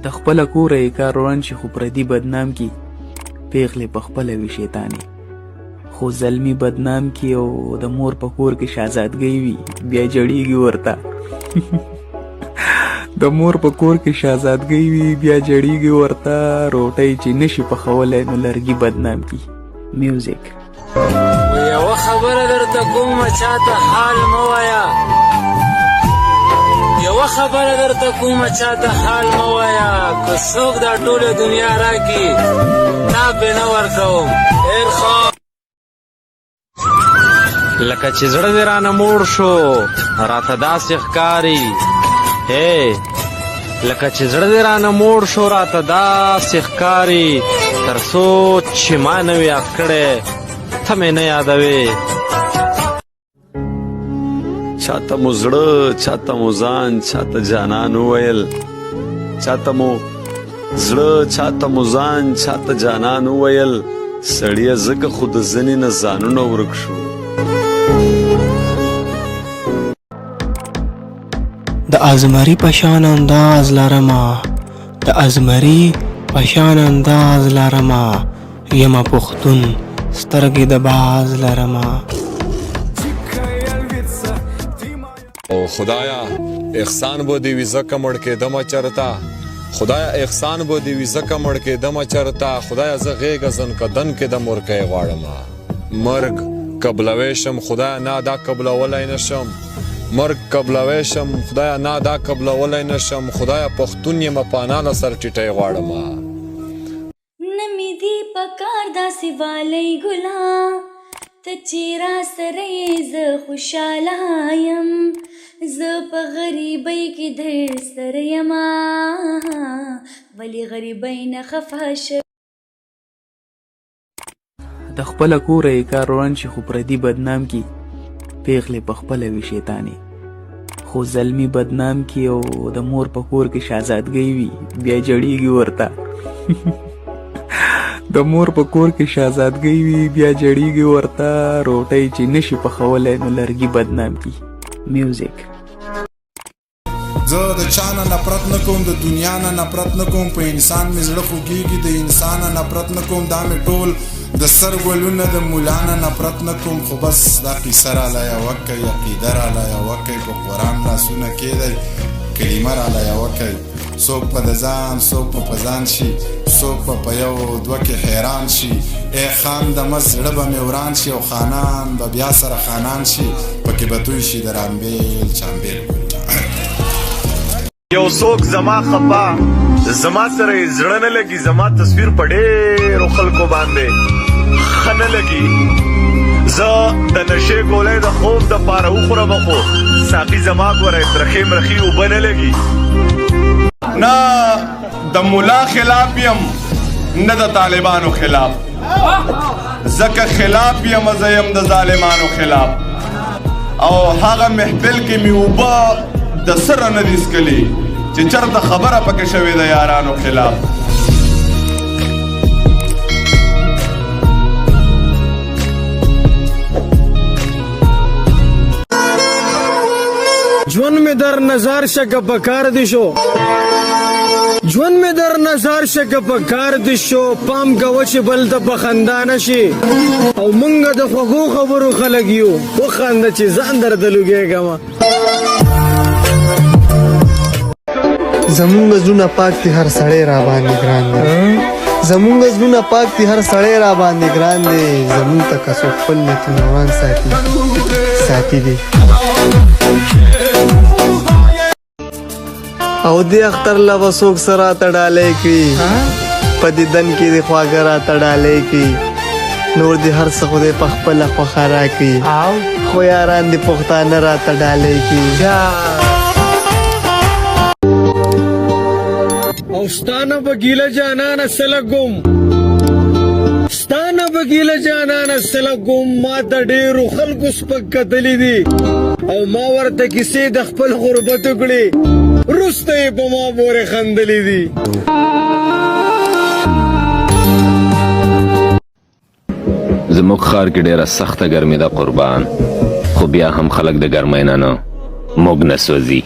د خپله کوره یې کار روان شي خو پردي بدنام کی پیغلې په خپله وي شیطانې خو زلمی بدنام کی او د مور په کور کې شهزادګۍ وي بیا جړیږي ورته د مور په کور کې شهزادګۍ وي بیا جړیږي ورته روټۍ چې نشي پخولی نو لرګي بدنام کی میوزیک یوه خبره درته کومه چاته حال مه وایه یوه خبره درته کومه چاته حال مه وایه که څوک دا ټوله دنیا راکړي تا پرې نه ورکوم ډېر ښه لکه چې زړه دې رانه موړ شو راته داسې ښکاري لکه چې زړه دې رانه موړ شو راته داسې ښکاري تر څو چې ما نه وي یاد کړی ته مې نه یادوې چاته مو زړه چاته مو ځان چاته جانان وویل چاته مو زړه چاته مو ځان چاته جانان وویل سړیه ځکه خو د ځینې نه ځانونه ورک شو د ازمري په شان انداز لرمه د ازمري په شان انداز لرمه یمه پښتون سترګې د باز لرمه او خدایا احسان بو دی وی زکه مړ کېدمه چرته خدایا احسان بو دی وی زکه مړ کېدمه چرته خدایا زه غېږه زن کدن کې د مورکۍ غواړمه مرګ قبلوی شم خدایا نه دا قبلولی نشم مرګ قبلوی شم خدایا نه دا قبلولی نشم خدایا پښتون یم پانا له سر ټیټۍ غواړمه نمی دی پکار داسې والی ګلا ته چې را سره یې زه خوشحاله یم زه په غریبۍ کې در سره یمه ولې غریبۍ نه خفه شوې د خپله کوره یې کار روان شي خو پردي بدنام کی پیغلې په خپله وي شیطانې خو زلمی بدنام کی او د مور په کور کې شهزادګۍ وي بیا جړیږي ورته د مور په کور کې شهزادګۍ وي بیا جړیږي ورته روټۍ چې نشي پخولی نو لرګي بدنام کی میوزیک زه د چا نه نفرت نه کوم د دنیا نه نفرت نه کوم په انسان مې زړه خوږېږي د انسان نه نفرت نه کوم دا مې ټول د سر ګلونه د مولا نه نفرت نه کوم خو بس دا قیصه راله یوه کوي عقیده راله یوه کوي په قرآن لاسونه کېدی کلمه راله یوه کوي څوک په د ځان څوک په ځان شي څوک په یو دوه کې حیران شي ای خان د مس زړه به مې وران شي او خانان به بیا سره خانان شي پکې به توی شي د رامبیل چامبیل یو څوک زما خپا زما سره زړه نه لګي زما تصویر په ډېرو خلکو باندې ښه نه لګي زه د نشې ګولۍ د خوب دپاره وخورم خو ساقي زما ګوره ترخې مرخي اوبه نه لګي نه د ملا خلاف یم نه د طالبانو خلاف ځکه خلاف یم زه یم د ظالمانو خلاف او هغه محفل کې مې اوبه د سره نه دي څکلي چې چېرته خبره پکې شوې د یارانو خلاف ژوند مې در نظر شکه په کار دي شو ژوند مې در نظر شکه په کار دي شو پام کوه چې بل ته په خندا نشي او مونږ د خوږو خبرو خلک یو وخانده چې ځان درته لوګېږمه زمونږ زړونه پاک دي هر سړی را باندې ګران دی زمونږ زړونه پاک دي هر سړی را باندې ګران دی زمونږ ته که څوک خپل نیتونه روان ساتي دي او دې اختر له به څوک څه راته ډالۍ کړي په دیدن کې دې خواږه راته ډالۍ کړي نور دې هر څه خدای په خپله خوښه راکړي خو یاران دې پښتانه راته ډالۍ کړي او ستانه په ګیله جانانه سلګم ستانه په ګیله جانانه سلګم ما ته ډېرو خلکو سپک کتلی دي او ما ورته کیسې د خپل غربت وکړې وروسته یې په ما پورې خندلې دي زموږ ښار کې ډېره سخته ګرمي ده قربان خو بیا هم خلک د ګرمۍ نه موږ نه سوځي